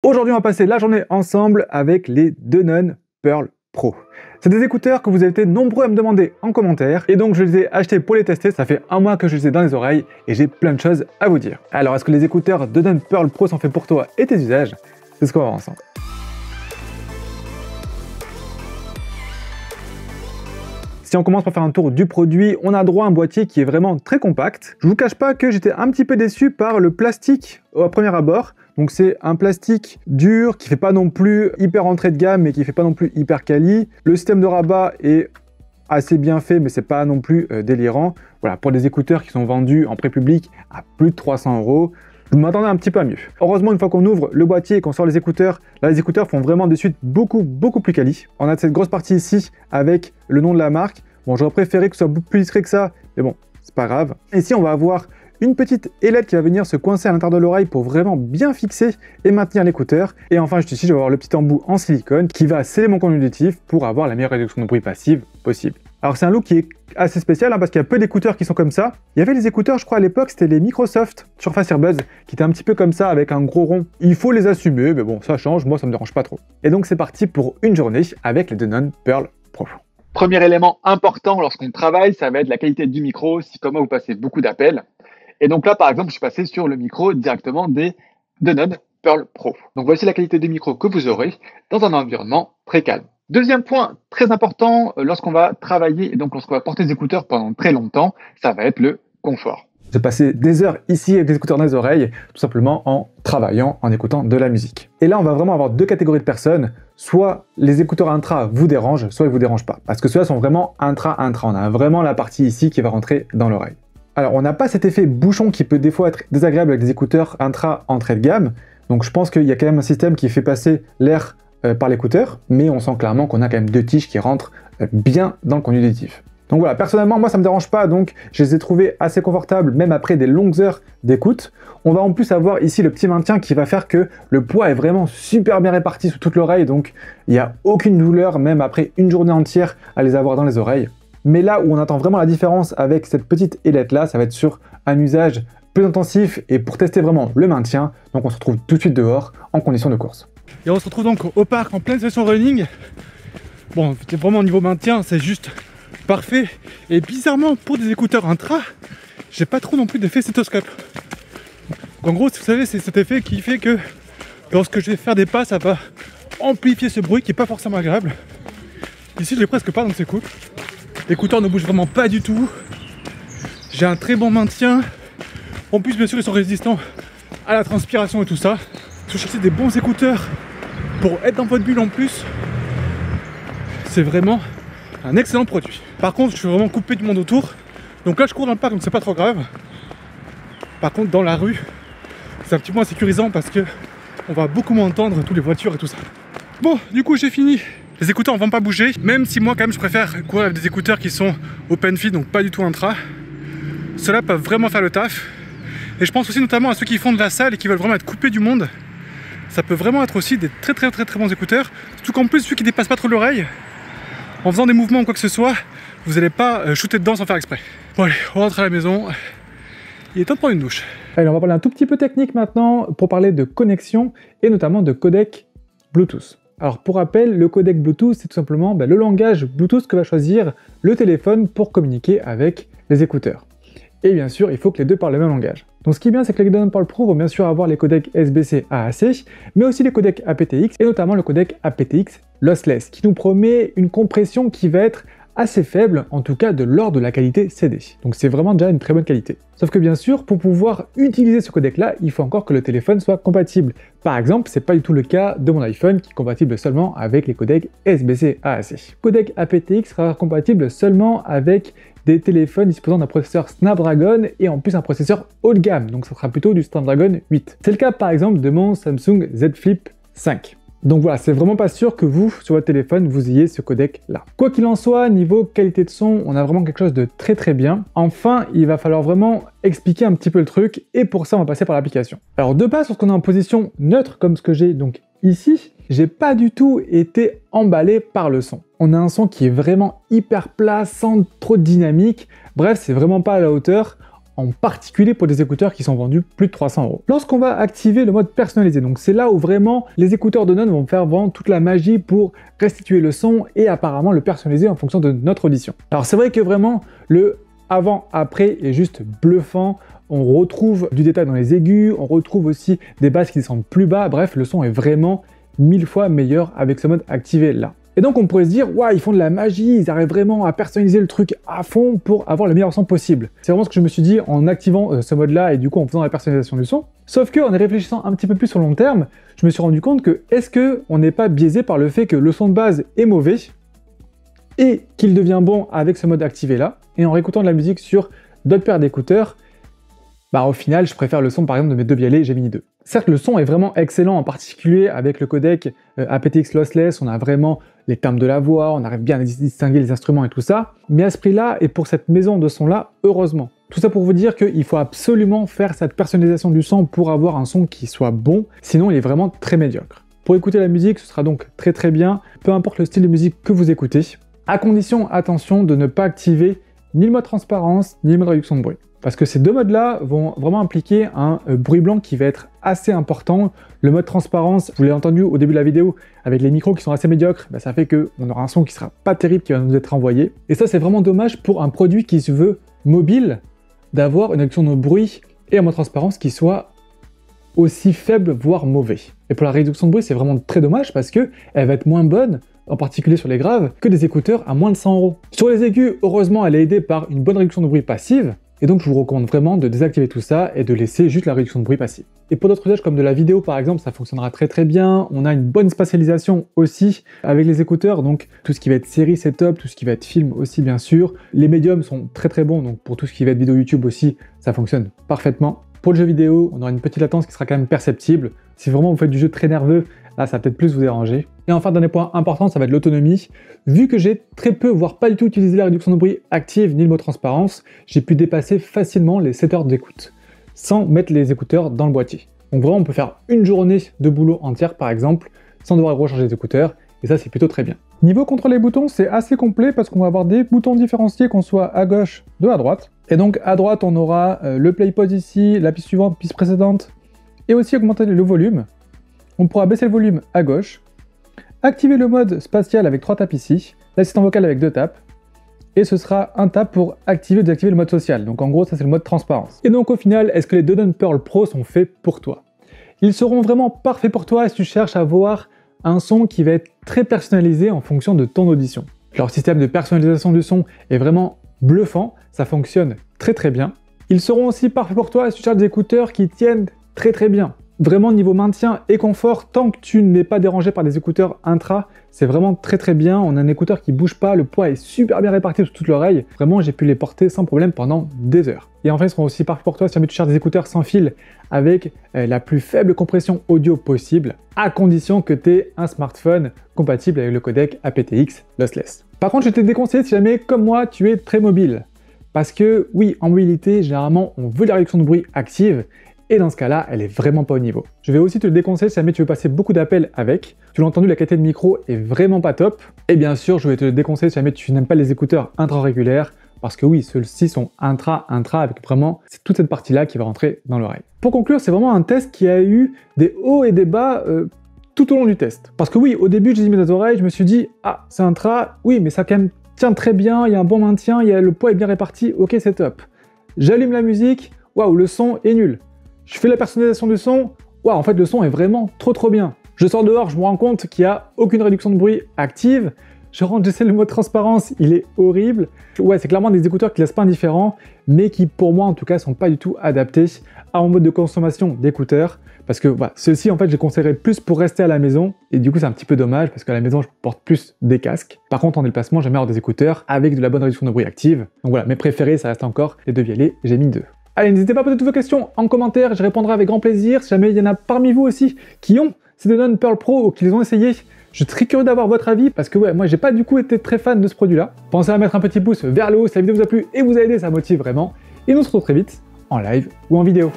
Aujourd'hui, on va passer la journée ensemble avec les Denon Pearl Pro. C'est des écouteurs que vous avez été nombreux à me demander en commentaire et donc je les ai achetés pour les tester. Ça fait un mois que je les ai dans les oreilles et j'ai plein de choses à vous dire. Alors, est-ce que les écouteurs Denon Pearl Pro sont faits pour toi et tes usages? C'est ce qu'on va voir ensemble. Si on commence par faire un tour du produit, on a droit à un boîtier qui est vraiment très compact. Je vous cache pas que j'étais un petit peu déçu par le plastique au premier abord. Donc c'est un plastique dur qui fait pas non plus hyper entrée de gamme mais qui fait pas non plus hyper quali. Le système de rabat est assez bien fait mais c'est pas non plus délirant. Voilà, pour des écouteurs qui sont vendus en prix public à plus de 300 €. Je m'attendais un petit peu à mieux. Heureusement, une fois qu'on ouvre le boîtier et qu'on sort les écouteurs, là les écouteurs font vraiment des suites beaucoup plus quali. On a cette grosse partie ici avec le nom de la marque. Bon, j'aurais préféré que ce soit beaucoup plus discret que ça, mais bon, c'est pas grave. Ici, on va avoir une petite ailette qui va venir se coincer à l'intérieur de l'oreille pour vraiment bien fixer et maintenir l'écouteur. Et enfin, juste ici, je vais avoir le petit embout en silicone qui va sceller mon conduit auditif pour avoir la meilleure réduction de bruit passive possible. Alors c'est un look qui est assez spécial parce qu'il y a peu d'écouteurs qui sont comme ça. Il y avait les écouteurs, je crois à l'époque, c'était les Microsoft Surface Earbuds qui étaient un petit peu comme ça avec un gros rond. Il faut les assumer, mais bon, ça change, moi ça me dérange pas trop. Et donc c'est parti pour une journée avec les Denon Pearl Pro. Premier élément important lorsqu'on travaille, ça va être la qualité du micro, si comme moi vous passez beaucoup d'appels. Et donc là, par exemple, je suis passé sur le micro directement des Denon Pearl Pro. Donc voici la qualité du micro que vous aurez dans un environnement très calme. Deuxième point très important lorsqu'on va travailler et donc lorsqu'on va porter des écouteurs pendant très longtemps, ça va être le confort. J'ai passé des heures ici avec des écouteurs dans les oreilles, tout simplement en travaillant, en écoutant de la musique. Et là, on va vraiment avoir deux catégories de personnes. Soit les écouteurs intra vous dérangent, soit ils vous dérangent pas. Parce que ceux-là sont vraiment intra-intra. On a vraiment la partie ici qui va rentrer dans l'oreille. Alors, on n'a pas cet effet bouchon qui peut des fois être désagréable avec des écouteurs intra entrée de gamme. Donc, je pense qu'il y a quand même un système qui fait passer l'air par l'écouteur, mais on sent clairement qu'on a quand même deux tiges qui rentrent bien dans le conduit auditif. Donc voilà, personnellement, moi ça me dérange pas, donc je les ai trouvés assez confortables, même après des longues heures d'écoute. On va en plus avoir ici le petit maintien qui va faire que le poids est vraiment super bien réparti sous toute l'oreille, donc il n'y a aucune douleur, même après une journée entière, à les avoir dans les oreilles. Mais là où on attend vraiment la différence avec cette petite ailette là, ça va être sur un usage plus intensif et pour tester vraiment le maintien. Donc on se retrouve tout de suite dehors en condition de course. Et on se retrouve donc au parc en pleine session running. Bon, vraiment au niveau maintien, c'est juste parfait. Et bizarrement, pour des écouteurs intra, j'ai pas trop non plus d'effet stéthoscope. En gros, vous savez, c'est cet effet qui fait que lorsque je vais faire des pas, ça va amplifier ce bruit qui est pas forcément agréable. Ici, je l'ai presque pas, donc c'est cool. L'écouteur ne bouge vraiment pas du tout. J'ai un très bon maintien. En plus, bien sûr, ils sont résistants à la transpiration et tout ça. Si vous cherchez des bons écouteurs pour être dans votre bulle en plus, c'est vraiment un excellent produit. Par contre, je suis vraiment coupé du monde autour. Donc là, je cours dans le parc, donc c'est pas trop grave. Par contre, dans la rue, c'est un petit peu insécurisant parce que on va beaucoup moins entendre toutes les voitures et tout ça. Bon, du coup, j'ai fini. Les écouteurs ne vont pas bouger, même si moi, quand même, je préfère courir avec des écouteurs qui sont open feed, donc pas du tout intra. Ceux-là peuvent vraiment faire le taf. Et je pense aussi notamment à ceux qui font de la salle et qui veulent vraiment être coupés du monde. Ça peut vraiment être aussi des très bons écouteurs. Surtout qu'en plus, vu qu'ils ne dépassent pas trop l'oreille, en faisant des mouvements ou quoi que ce soit, vous n'allez pas shooter dedans sans faire exprès. Bon allez, on rentre à la maison. Il est temps de prendre une douche. Allez, on va parler un tout petit peu technique maintenant pour parler de connexion et notamment de codec Bluetooth. Alors pour rappel, le codec Bluetooth, c'est tout simplement le langage Bluetooth que va choisir le téléphone pour communiquer avec les écouteurs. Et bien sûr, il faut que les deux parlent le même langage. Donc ce qui est bien, c'est que les Denon Pearl Pro vont bien sûr avoir les codecs SBC AAC, mais aussi les codecs aptX, et notamment le codec aptX Lossless, qui nous promet une compression qui va être assez faible, en tout cas de l'ordre de la qualité CD. Donc c'est vraiment déjà une très bonne qualité. Sauf que bien sûr, pour pouvoir utiliser ce codec-là, il faut encore que le téléphone soit compatible. Par exemple, c'est pas du tout le cas de mon iPhone qui est compatible seulement avec les codecs SBC AAC. Le codec aptX sera compatible seulement avec des téléphones disposant d'un processeur Snapdragon et en plus un processeur haut de gamme, donc ça sera plutôt du Snapdragon 8. C'est le cas par exemple de mon Samsung Z Flip 5. Donc voilà, c'est vraiment pas sûr que vous, sur votre téléphone, vous ayez ce codec là. Quoi qu'il en soit, niveau qualité de son, on a vraiment quelque chose de très bien. Enfin, il va falloir vraiment expliquer un petit peu le truc, et pour ça, on va passer par l'application. Alors de base, lorsqu'on est en position neutre, comme ce que j'ai donc ici, j'ai pas du tout été emballé par le son. On a un son qui est vraiment hyper plat, sans trop de dynamique. Bref, c'est vraiment pas à la hauteur. en particulier pour des écouteurs qui sont vendus plus de 300 €. Lorsqu'on va activer le mode personnalisé, donc c'est là où vraiment les écouteurs de Danone vont faire vraiment toute la magie pour restituer le son et apparemment le personnaliser en fonction de notre audition. Alors c'est vrai que vraiment le avant-après est juste bluffant. On retrouve du détail dans les aigus, on retrouve aussi des basses qui descendent plus bas, bref, le son est vraiment 1000 fois meilleur avec ce mode activé là. Et donc on pourrait se dire, waouh, ils font de la magie, ils arrivent vraiment à personnaliser le truc à fond pour avoir le meilleur son possible. C'est vraiment ce que je me suis dit en activant ce mode-là et du coup en faisant la personnalisation du son. Sauf que en y réfléchissant un petit peu plus sur le long terme, je me suis rendu compte que est-ce qu'on n'est pas biaisé par le fait que le son de base est mauvais et qu'il devient bon avec ce mode activé là, et en réécoutant de la musique sur d'autres paires d'écouteurs, bah au final je préfère le son par exemple de mes deux Bialet Gemini 2. Certes le son est vraiment excellent, en particulier avec le codec aptX Lossless, on a vraiment les termes de la voix, on arrive bien à distinguer les instruments et tout ça, mais à ce prix-là et pour cette maison de son là, heureusement. Tout ça pour vous dire qu'il faut absolument faire cette personnalisation du son pour avoir un son qui soit bon, sinon il est vraiment très médiocre. Pour écouter la musique, ce sera donc très bien, peu importe le style de musique que vous écoutez, à condition, attention, de ne pas activer ni le mode transparence, ni le mode réduction de bruit. Parce que ces deux modes-là vont vraiment impliquer un bruit blanc qui va être assez important. Le mode transparence, vous l'avez entendu au début de la vidéo, avec les micros qui sont assez médiocres, bah ça fait qu'on aura un son qui sera pas terrible qui va nous être envoyé. Et ça, c'est vraiment dommage pour un produit qui se veut mobile, d'avoir une réduction de bruit et un mode transparence qui soit aussi faible, voire mauvais. Et pour la réduction de bruit, c'est vraiment très dommage parce que elle va être moins bonne, en particulier sur les graves, que des écouteurs à moins de 100 €. Sur les aigus, heureusement, elle est aidée par une bonne réduction de bruit passive, et donc je vous recommande vraiment de désactiver tout ça et de laisser juste la réduction de bruit passive. Et pour d'autres usages comme de la vidéo par exemple, ça fonctionnera très bien. On a une bonne spatialisation aussi avec les écouteurs, donc tout ce qui va être série, setup, tout ce qui va être film aussi bien sûr. Les médiums sont très bons, donc pour tout ce qui va être vidéo YouTube aussi, ça fonctionne parfaitement. Pour le jeu vidéo, on aura une petite latence qui sera quand même perceptible. Si vraiment vous faites du jeu très nerveux, là ça va peut-être plus vous déranger. Et enfin, dernier point important, ça va être l'autonomie. Vu que j'ai très peu, voire pas du tout utilisé la réduction de bruit active ni le mode transparence, j'ai pu dépasser facilement les 7 heures d'écoute, sans mettre les écouteurs dans le boîtier. Donc vraiment, on peut faire une journée de boulot entière par exemple, sans devoir recharger les écouteurs, et ça c'est plutôt très bien. Niveau contrôle des boutons, c'est assez complet parce qu'on va avoir des boutons différenciés, qu'on soit à gauche de à droite. Et donc à droite, on aura le play pause ici, la piste suivante, piste précédente, et aussi augmenter le volume. On pourra baisser le volume à gauche, activer le mode spatial avec 3 tapes ici, l'assistant vocal avec 2 tapes, et ce sera un tap pour activer ou désactiver le mode social. Donc en gros, ça c'est le mode transparence. Et donc au final, est-ce que les Danone Pearl Pro sont faits pour toi? Ils seront vraiment parfaits pour toi si tu cherches à avoir un son qui va être très personnalisé en fonction de ton audition. Leur système de personnalisation du son est vraiment bluffant, ça fonctionne très bien. Ils seront aussi parfaits pour toi si tu cherches des écouteurs qui tiennent très bien. Vraiment niveau maintien et confort, tant que tu n'es pas dérangé par des écouteurs intra, c'est vraiment très bien. On a un écouteur qui bouge pas, le poids est super bien réparti sur toute l'oreille. Vraiment, j'ai pu les porter sans problème pendant des heures. Et enfin, ils seront aussi parfaits pour toi si jamais tu cherches des écouteurs sans fil avec la plus faible compression audio possible, à condition que tu aies un smartphone compatible avec le codec aptX Lossless. Par contre, je te déconseille si jamais, comme moi, tu es très mobile. Parce que oui, en mobilité, généralement, on veut la réduction de bruit active, et dans ce cas-là, elle est vraiment pas au niveau. Je vais aussi te le déconseiller si jamais tu veux passer beaucoup d'appels avec. Tu l'as entendu, la qualité de micro est vraiment pas top. Et bien sûr, je vais te le déconseiller si jamais tu n'aimes pas les écouteurs intra-auriculaires, parce que oui, ceux-ci sont intra avec vraiment, c'est toute cette partie-là qui va rentrer dans l'oreille. Pour conclure, c'est vraiment un test qui a eu des hauts et des bas tout au long du test. Parce que oui, au début, j'ai mis mes oreilles, je me suis dit, ah, c'est intra, oui, mais ça quand même tient très bien, il y a un bon maintien, le poids est bien réparti, ok, c'est top. J'allume la musique, waouh, le son est nul. Je fais la personnalisation du son, waouh, en fait le son est vraiment trop bien. Je sors dehors, je me rends compte qu'il n'y a aucune réduction de bruit active. Je rentre, j'essaie le mode transparence, il est horrible. Ouais, c'est clairement des écouteurs qui laissent pas indifférent, mais qui pour moi en tout cas sont pas du tout adaptés à mon mode de consommation d'écouteurs. Parce que voilà, ceux-ci en fait je les conseillerais plus pour rester à la maison, et du coup c'est un petit peu dommage parce qu'à la maison je porte plus des casques. Par contre en déplacement j'aime avoir des écouteurs avec de la bonne réduction de bruit active. Donc voilà, mes préférés ça reste encore les deux Bialet Gemini 2. Allez, n'hésitez pas à poser toutes vos questions en commentaire, je répondrai avec grand plaisir. Si jamais il y en a parmi vous aussi qui ont ces Danone Pearl Pro ou qui les ont essayés, je suis très curieux d'avoir votre avis parce que ouais, moi j'ai pas du coup été très fan de ce produit-là. Pensez à mettre un petit pouce vers le haut si la vidéo vous a plu et vous a aidé, ça motive vraiment. Et nous on se retrouve très vite en live ou en vidéo.